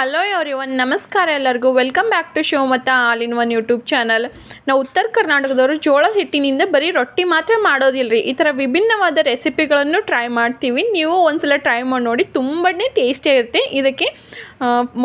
Hello everyone, ನಮಸ್ಕಾರ ಎಲ್ಲರಿಗೂ. Welcome back to Shivamogga all in one YouTube channel. ನಾವು ಉತ್ತರ ಕರ್ನಾಟಕದವರು ಜೋಳದ ಹಿಟ್ಟಿನಿಂದ ಬರೀ ರೊಟ್ಟಿ ಮಾತ್ರ ಮಾಡೋದಿಲ್ಲರಿ, ಈ ಥರ ವಿಭಿನ್ನವಾದ ರೆಸಿಪಿಗಳನ್ನು ಟ್ರೈ ಮಾಡ್ತೀವಿ. ನೀವು ಒಂದ್ಸಲ ಟ್ರೈ ಮಾಡಿ ನೋಡಿ, ತುಂಬಾ ಟೇಸ್ಟಿಯಾಗಿರುತ್ತೆ. ಇದಕ್ಕೆ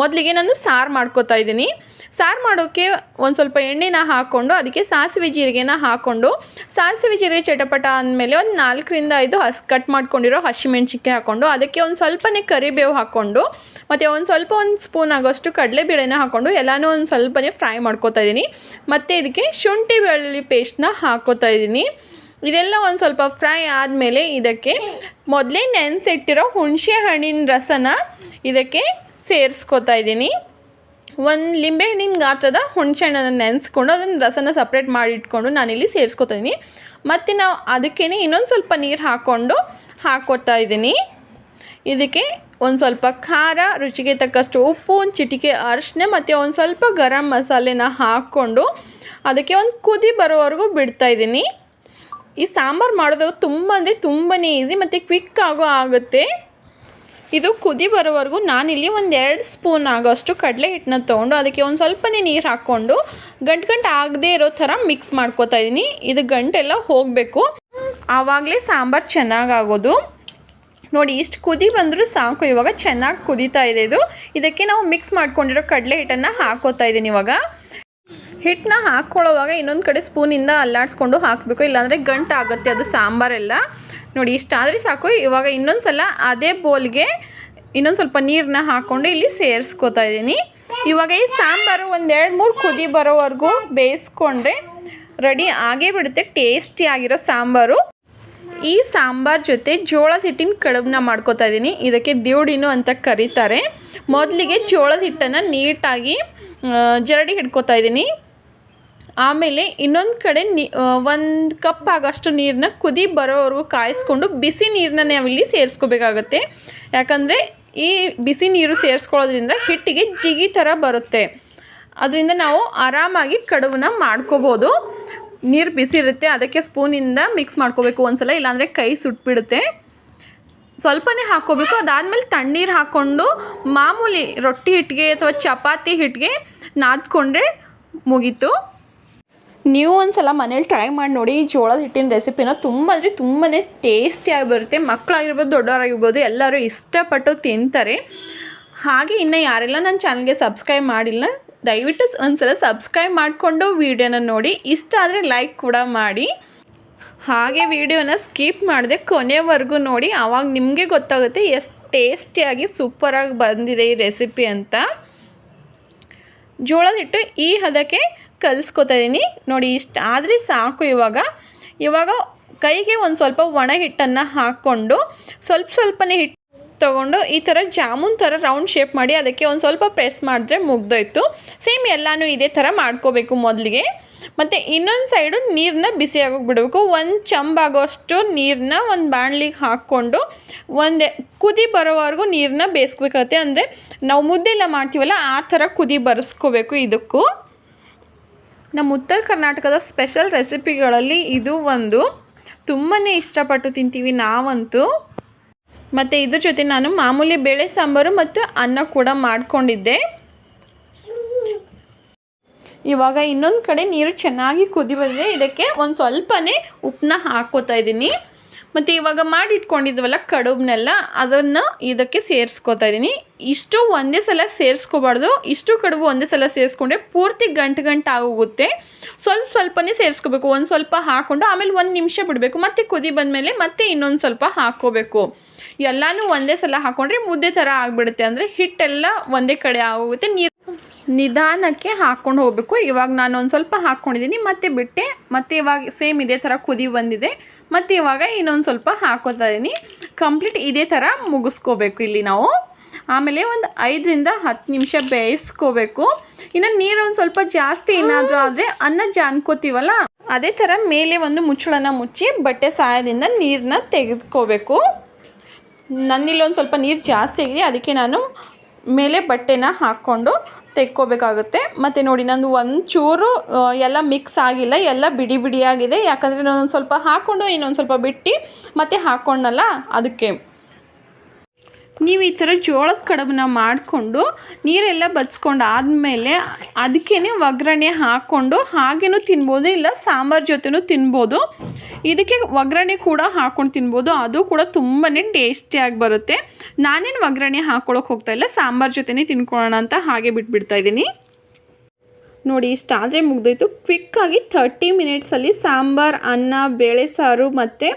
ಮೊದಲಿಗೆ ನಾನು ಸಾರು ಮಾಡ್ಕೋತಾ ಇದ್ದೀನಿ. ಸಾರು ಮಾಡೋಕ್ಕೆ ಒಂದು ಸ್ವಲ್ಪ ಎಣ್ಣೆನ ಹಾಕ್ಕೊಂಡು ಅದಕ್ಕೆ ಸಾಸಿವೆ ಜೀರಿಗೆನ ಹಾಕ್ಕೊಂಡು, ಸಾಸಿವೆ ಜೀರಿಗೆ ಚಟಪಟ ಅಂದಮೇಲೆ ಒಂದು 4ರಿಂದ 5 ಕಟ್ ಮಾಡ್ಕೊಂಡಿರೋ ಹಸಿಮೆಣ್ಸಿನ್ಕಾಯಿ ಹಾಕ್ಕೊಂಡು, ಅದಕ್ಕೆ ಒಂದು ಸ್ವಲ್ಪನೇ ಕರಿಬೇವು ಹಾಕ್ಕೊಂಡು, ಮತ್ತು ಒಂದು ಸ್ಪೂನ್ ಆಗೋಷ್ಟು ಕಡಲೆಬೇಳೆನ ಹಾಕ್ಕೊಂಡು ಎಲ್ಲನೂ ಒಂದು ಸ್ವಲ್ಪನೇ ಫ್ರೈ ಮಾಡ್ಕೋತಾ ಇದ್ದೀನಿ. ಮತ್ತು ಇದಕ್ಕೆ ಶುಂಠಿ ಬೆಳ್ಳುಳ್ಳಿ ಪೇಸ್ಟ್ನ ಹಾಕ್ಕೋತಾ ಇದ್ದೀನಿ. ಇದೆಲ್ಲ ಒಂದು ಸ್ವಲ್ಪ ಫ್ರೈ ಆದಮೇಲೆ ಇದಕ್ಕೆ ಮೊದಲೇ ನೆನೆಸಿಟ್ಟಿರೋ ಹುಣಸೆ ಹಣ್ಣಿನ ರಸನ ಇದಕ್ಕೆ ಸೇರಿಸ್ಕೋತಾ ಇದ್ದೀನಿ. ಒಂದು ಲಿಂಬೆಹಣ್ಣಿನ ಗಾತ್ರದ ಹುಣಸೆ ಹಣ್ಣನ್ನು ನೆನೆಸ್ಕೊಂಡು ಅದನ್ನು ರಸನ ಸಪ್ರೇಟ್ ಮಾಡಿ ಇಟ್ಕೊಂಡು ನಾನಿಲ್ಲಿ ಸೇರಿಸ್ಕೊತಾ ಇದ್ದೀನಿ. ಮತ್ತು ನಾವು ಅದಕ್ಕೇ ಇನ್ನೊಂದು ಸ್ವಲ್ಪ ನೀರು ಹಾಕ್ಕೋತಾ ಇದ್ದೀನಿ. ಇದಕ್ಕೆ ಒಂದು ಸ್ವಲ್ಪ ಖಾರ, ರುಚಿಗೆ ತಕ್ಕಷ್ಟು ಉಪ್ಪು, ಒಂದು ಚಿಟಿಕೆ ಅರಿಶಿನ ಮತ್ತು ಒಂದು ಸ್ವಲ್ಪ ಗರಂ ಮಸಾಲೆನ ಹಾಕ್ಕೊಂಡು ಅದಕ್ಕೆ ಒಂದು ಕುದಿ ಬರೋವರೆಗೂ ಬಿಡ್ತಾಯಿದ್ದೀನಿ. ಈ ಸಾಂಬಾರು ಮಾಡೋದು ತುಂಬ ಅಂದರೆ ತುಂಬಾ ಈಸಿ ಮತ್ತು ಕ್ವಿಕ್ ಆಗುತ್ತೆ. ಇದು ಕುದಿ ಬರೋವರೆಗೂ ನಾನಿಲ್ಲಿ ಒಂದು 2 ಸ್ಪೂನ್ ಆಗೋಷ್ಟು ಕಡಲೆ ಹಿಟ್ಟನ್ನ ತೊಗೊಂಡು ಅದಕ್ಕೆ ಒಂದು ಸ್ವಲ್ಪನೇ ನೀರು ಹಾಕ್ಕೊಂಡು ಗಂಟು ಆಗದೇ ಇರೋ ಥರ ಮಿಕ್ಸ್ ಮಾಡ್ಕೋತಾ ಇದ್ದೀನಿ. ಇದು ಗಂಟೆಲ್ಲ ಹೋಗಬೇಕು, ಆವಾಗಲೇ ಸಾಂಬಾರು ಚೆನ್ನಾಗಾಗೋದು. ನೋಡಿ, ಇಷ್ಟು ಕುದಿ ಬಂದರೂ ಸಾಕು. ಇವಾಗ ಚೆನ್ನಾಗಿ ಕುದೀತಾ ಇದೆ ಇದು. ಇದಕ್ಕೆ ನಾವು ಮಿಕ್ಸ್ ಮಾಡ್ಕೊಂಡಿರೋ ಕಡಲೆ ಹಿಟ್ಟನ್ನು ಹಾಕ್ಕೋತಾ ಇದ್ದೀನಿ. ಇವಾಗ ಹಿಟ್ಟನ್ನ ಹಾಕ್ಕೊಳ್ಳೋವಾಗ ಇನ್ನೊಂದು ಕಡೆ ಸ್ಪೂನಿಂದ ಅಲ್ಲಾಡಿಸ್ಕೊಂಡು ಹಾಕಬೇಕು, ಇಲ್ಲಾಂದರೆ ಗಂಟು ಆಗುತ್ತೆ ಅದು ಸಾಂಬಾರೆಲ್ಲ. ನೋಡಿ, ಇಷ್ಟಾದರೆ ಸಾಕು. ಇವಾಗ ಇನ್ನೊಂದು ಸಲ ಅದೇ ಬೋಲ್ಗೆ ಇನ್ನೊಂದು ಸ್ವಲ್ಪ ನೀರನ್ನ ಹಾಕ್ಕೊಂಡು ಇಲ್ಲಿ ಸೇರಿಸ್ಕೋತಾ ಇದ್ದೀನಿ. ಇವಾಗ ಈ ಸಾಂಬಾರು ಒಂದು 2-3 ಕುದಿ ಬರೋವರೆಗೂ ಬೇಯಿಸ್ಕೊಂಡ್ರೆ ರೆಡಿ ಆಗೇ ಬಿಡುತ್ತೆ ಟೇಸ್ಟಿಯಾಗಿರೋ ಸಾಂಬಾರು. ಈ ಸಾಂಬಾರು ಜೊತೆ ಜೋಳದ ಹಿಟ್ಟಿನ ಕಡುಬನ್ನ ಮಾಡ್ಕೋತಾ ಇದ್ದೀನಿ. ಇದಕ್ಕೆ ದಿವಡಿನು ಅಂತ ಕರೀತಾರೆ. ಮೊದಲಿಗೆ ಜೋಳದ ಹಿಟ್ಟನ್ನು ನೀಟಾಗಿ ಜರಡಿ ಹಿಡ್ಕೋತಾ ಇದ್ದೀನಿ. ಆಮೇಲೆ ಇನ್ನೊಂದು ಕಡೆ 1 ಕಪ್ ಆಗೋಷ್ಟು ನೀರನ್ನ ಕುದಿ ಬರೋವರೆಗೂ ಕಾಯಿಸ್ಕೊಂಡು ಬಿಸಿ ನೀರನ್ನ ನಾವಿಲ್ಲಿ ಸೇರಿಸ್ಕೋಬೇಕಾಗತ್ತೆ. ಯಾಕಂದರೆ ಈ ಬಿಸಿ ನೀರು ಸೇರಿಸ್ಕೊಳ್ಳೋದ್ರಿಂದ ಹಿಟ್ಟಿಗೆ ಜಿಗಿ ಥರ ಬರುತ್ತೆ. ಅದರಿಂದ ನಾವು ಆರಾಮಾಗಿ ಕಡುಬನ್ನ ಮಾಡ್ಕೋಬೋದು. ನೀರು ಬಿಸಿ ಇರುತ್ತೆ, ಅದಕ್ಕೆ ಸ್ಪೂನಿಂದ ಮಿಕ್ಸ್ ಮಾಡ್ಕೋಬೇಕು ಒಂದ್ಸಲ, ಇಲ್ಲಾಂದರೆ ಕೈ ಸುಟ್ಬಿಡುತ್ತೆ. ಸ್ವಲ್ಪನೇ ಹಾಕ್ಕೋಬೇಕು. ಅದಾದಮೇಲೆ ತಣ್ಣೀರು ಹಾಕ್ಕೊಂಡು ಮಾಮೂಲಿ ರೊಟ್ಟಿ ಹಿಟ್ಟಿಗೆ ಅಥವಾ ಚಪಾತಿ ಹಿಟ್ಟಿಗೆ ನಾದ್ಕೊಂಡ್ರೆ ಮುಗೀತು. ನೀವು ಒಂದ್ಸಲ ಮನೇಲಿ ಟ್ರೈ ಮಾಡಿ ನೋಡಿ. ಈ ಜೋಳದ ಹಿಟ್ಟಿನ ರೆಸಿಪಿನ ತುಂಬಾ ಟೇಸ್ಟಿಯಾಗಿ ಬರುತ್ತೆ. ಮಕ್ಕಳಾಗಿರ್ಬೋದು, ದೊಡ್ಡವರಾಗಿರ್ಬೋದು, ಎಲ್ಲರೂ ಇಷ್ಟಪಟ್ಟು ತಿಂತಾರೆ. ಹಾಗೆ ಇನ್ನು ಯಾರೆಲ್ಲ ನನ್ನ ಚಾನಲ್ಗೆ ಸಬ್ಸ್ಕ್ರೈಬ್ ಮಾಡಿಲ್ಲ, ದಯವಿಟ್ಟು ಒಂದ್ಸಲ ಸಬ್ಸ್ಕ್ರೈಬ್ ಮಾಡಿಕೊಂಡು ವಿಡಿಯೋನ ನೋಡಿ. ಇಷ್ಟ ಆದರೆ ಲೈಕ್ ಕೂಡ ಮಾಡಿ. ಹಾಗೆ ವಿಡಿಯೋನ ಸ್ಕಿಪ್ ಮಾಡದೆ ಕೊನೆವರೆಗೂ ನೋಡಿ, ಆವಾಗ ನಿಮಗೆ ಗೊತ್ತಾಗುತ್ತೆ ಎಷ್ಟು ಟೇಸ್ಟಿಯಾಗಿ ಸೂಪರಾಗಿ ಬಂದಿದೆ ಈ ರೆಸಿಪಿ ಅಂತ. ಜೋಳದ ಹಿಟ್ಟು ಈ ಹದಕ್ಕೆ ಕಲಿಸ್ಕೊತಾ ಇದ್ದೀನಿ. ನೋಡಿ, ಇಷ್ಟ ಆದರೆ ಸಾಕು. ಇವಾಗ ಕೈಗೆ ಒಂದು ಸ್ವಲ್ಪ ಒಣ ಹಿಟ್ಟನ್ನು ಹಾಕ್ಕೊಂಡು ಸ್ವಲ್ಪನೇ ಹಿಟ್ಟು ತೊಗೊಂಡು ಈ ಥರ ಜಾಮೂನ್ ಥರ ರೌಂಡ್ ಶೇಪ್ ಮಾಡಿ ಅದಕ್ಕೆ ಒಂದು ಸ್ವಲ್ಪ ಪ್ರೆಸ್ ಮಾಡಿದ್ರೆ ಮುಗ್ದೋಯ್ತು. ಸೇಮ್ ಎಲ್ಲನೂ ಇದೇ ಥರ ಮಾಡ್ಕೋಬೇಕು ಮೊದಲಿಗೆ. ಮತ್ತು ಇನ್ನೊಂದು ಸೈಡು ನೀರನ್ನ ಬಿಸಿಯಾಗೋಗಿ ಬಿಡಬೇಕು. 1 ಚಂಬಾಗೋಷ್ಟು ನೀರನ್ನ ಒಂದು ಬಾಣಲಿಗೆ ಹಾಕ್ಕೊಂಡು ಒಂದು ಕುದಿ ಬರೋವರೆಗೂ ನೀರನ್ನ ಬೇಯಿಸ್ಬೇಕಾಗತ್ತೆ. ಅಂದರೆ ನಾವು ಮುದ್ದೆ ಎಲ್ಲ ಮಾಡ್ತೀವಲ್ಲ ಆ ಥರ ಕುದಿ ಬರೆಸ್ಕೋಬೇಕು. ಇದಕ್ಕೂ ನಮ್ಮ ಉತ್ತರ ಕರ್ನಾಟಕದ ಸ್ಪೆಷಲ್ ರೆಸಿಪಿಗಳಲ್ಲಿ ಇದು ಒಂದು. ತುಂಬಾ ಇಷ್ಟಪಟ್ಟು ತಿಂತೀವಿ ನಾವಂತೂ. ಮತ್ತು ಇದ್ರ ಜೊತೆ ನಾನು ಮಾಮೂಲಿ ಬೇಳೆ ಸಾಂಬಾರು ಮತ್ತು ಅನ್ನ ಕೂಡ ಮಾಡ್ಕೊಂಡಿದ್ದೆ. ಇವಾಗ ಇನ್ನೊಂದು ಕಡೆ ನೀರು ಚೆನ್ನಾಗಿ ಕುದಿ ಬಂದಿದೆ. ಇದಕ್ಕೆ ಒಂದು ಸ್ವಲ್ಪನೇ ಉಪ್ಪನ್ನ ಹಾಕ್ಕೋತಾ ಇದ್ದೀನಿ. ಮತ್ತು ಇವಾಗ ಮಾಡಿಟ್ಕೊಂಡಿದ್ವಲ್ಲ ಕಡುಬನ್ನೆಲ್ಲ, ಅದನ್ನು ಇದಕ್ಕೆ ಸೇರಿಸ್ಕೋತಾ ಇದ್ದೀನಿ. ಇಷ್ಟು ಒಂದೇ ಸಲ ಸೇರಿಸ್ಕೋಬಾರ್ದು. ಇಷ್ಟು ಕಡುಬು ಒಂದೇ ಸಲ ಸೇರಿಸ್ಕೊಂಡ್ರೆ ಪೂರ್ತಿ ಗಂಟು ಆಗೋಗುತ್ತೆ. ಸ್ವಲ್ಪನೇ ಸೇರಿಸ್ಕೋಬೇಕು. ಒಂದು ಸ್ವಲ್ಪ ಹಾಕ್ಕೊಂಡು ಆಮೇಲೆ 1 ನಿಮಿಷ ಬಿಡಬೇಕು. ಮತ್ತು ಕುದಿ ಬಂದಮೇಲೆ ಮತ್ತೆ ಇನ್ನೊಂದು ಸ್ವಲ್ಪ ಹಾಕ್ಕೋಬೇಕು. ಎಲ್ಲನೂ ಒಂದೇ ಸಲ ಹಾಕ್ಕೊಂಡ್ರೆ ಮುದ್ದೆ ಥರ ಆಗಿಬಿಡುತ್ತೆ. ಅಂದರೆ ಹಿಟ್ಟೆಲ್ಲ ಒಂದೇ ಕಡೆ ಆಗೋಗುತ್ತೆ. ನೀರು ನಿಧಾನಕ್ಕೆ ಹಾಕ್ಕೊಂಡು ಹೋಗಬೇಕು. ಇವಾಗ ನಾನು ಒಂದು ಸ್ವಲ್ಪ ಹಾಕ್ಕೊಂಡಿದ್ದೀನಿ, ಮತ್ತೆ ಬಿಟ್ಟೆ. ಮತ್ತು ಇವಾಗ ಸೇಮ್ ಇದೇ ಥರ ಕುದಿ ಬಂದಿದೆ. ಮತ್ತು ಇವಾಗ ಇನ್ನೊಂದು ಸ್ವಲ್ಪ ಹಾಕ್ಕೋತಾ ಇದ್ದೀನಿ. ಕಂಪ್ಲೀಟ್ ಇದೇ ಥರ ಮುಗಿಸ್ಕೋಬೇಕು ಇಲ್ಲಿ ನಾವು. ಆಮೇಲೆ ಒಂದು 5ರಿಂದ 10 ನಿಮಿಷ ಬೇಯಿಸ್ಕೋಬೇಕು. ಇನ್ನು ನೀರು ಒಂದು ಸ್ವಲ್ಪ ಜಾಸ್ತಿ ಏನಾದರೂ ಆದರೆ ಅನ್ನ ಜಾನ್ಕೋತೀವಲ್ಲ, ಅದೇ ಥರ ಮೇಲೆ ಒಂದು ಮುಚ್ಚಳನ ಮುಚ್ಚಿ ಬಟ್ಟೆ ಸಹಾಯದಿಂದ ನೀರನ್ನ ತೆಗೆದುಕೋಬೇಕು. ನನ್ನಿಲ್ಲೊಂದು ಸ್ವಲ್ಪ ನೀರು ಜಾಸ್ತಿ ಆಗಿದೆ, ಅದಕ್ಕೆ ನಾನು ಮೇಲೆ ಬಟ್ಟೆನ ಹಾಕ್ಕೊಂಡು ತೆಕ್ಕೋಬೇಕಾಗುತ್ತೆ. ಮತ್ತು ನೋಡಿ, ನಂದು ಒಂಚೂರು ಎಲ್ಲ ಮಿಕ್ಸ್ ಆಗಿಲ್ಲ, ಎಲ್ಲ ಬಿಡಿಯಾಗಿದೆ. ಯಾಕಂದರೆ ನಾನು ಸ್ವಲ್ಪ ಹಾಕ್ಕೊಂಡು ಇನ್ನೊಂದು ಸ್ವಲ್ಪ ಬಿಟ್ಟು ಮತ್ತೆ ಹಾಕ್ಕೊಂಡಲ್ಲ, ಅದಕ್ಕೆ ನೀವು ಈ ಥರ ಜೋಳದ ಕಡುಬನ್ನ ಮಾಡಿಕೊಂಡು ನೀರೆಲ್ಲ ಬಚ್ಕೊಂಡು ಆದಮೇಲೆ ಅದಕ್ಕೇ ಒಗ್ಗರಣೆ ಹಾಕ್ಕೊಂಡು ಹಾಗೇನೂ ತಿನ್ಬೋದು, ಇಲ್ಲ ಸಾಂಬಾರು ಜೊತೆನೂ ತಿನ್ಬೋದು. ಇದಕ್ಕೆ ಒಗ್ಗರಣೆ ಕೂಡ ಹಾಕ್ಕೊಂಡು ತಿನ್ಬೋದು, ಅದು ಕೂಡ ತುಂಬಾ ಟೇಸ್ಟಿಯಾಗಿ ಬರುತ್ತೆ. ನಾನೇನು ಒಗ್ಗರಣೆ ಹಾಕ್ಕೊಳಕ್ಕೆ ಹೋಗ್ತಾಯಿಲ್ಲ, ಸಾಂಬಾರು ಜೊತೆನೇ ತಿನ್ಕೊಳ್ಳೋಣ ಅಂತ ಹಾಗೆ ಬಿಟ್ಬಿಡ್ತಾಯಿದ್ದೀನಿ. ನೋಡಿ ಇಷ್ಟಾದರೆ ಮುಗ್ದೋಯ್ತು. ಕ್ವಿಕ್ಕಾಗಿ 30 ಮಿನಿಟ್ಸಲ್ಲಿ ಸಾಂಬಾರು, ಅನ್ನ, ಬೇಳೆ ಸಾರು ಮತ್ತು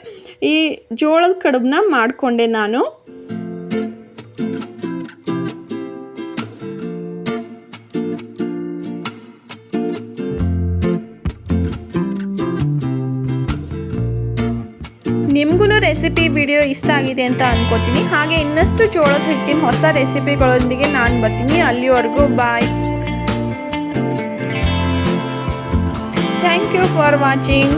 ಈ ಜೋಳದ ಕಡುಬನ್ನ ಮಾಡಿಕೊಂಡೆ ನಾನು. ನಿಮಗೂ ರೆಸಿಪಿ ವಿಡಿಯೋ ಇಷ್ಟ ಆಗಿದೆ ಅಂತ ಅನ್ಕೋತೀನಿ. ಹಾಗೆ ಇನ್ನಷ್ಟು ಜೋಳದ ಹಿಟ್ಟಿನ ಹೊಸ ರೆಸಿಪಿಗಳೊಂದಿಗೆ ನಾನು ಬರ್ತೀನಿ. ಅಲ್ಲಿವರೆಗೂ bye. Thank you for watching.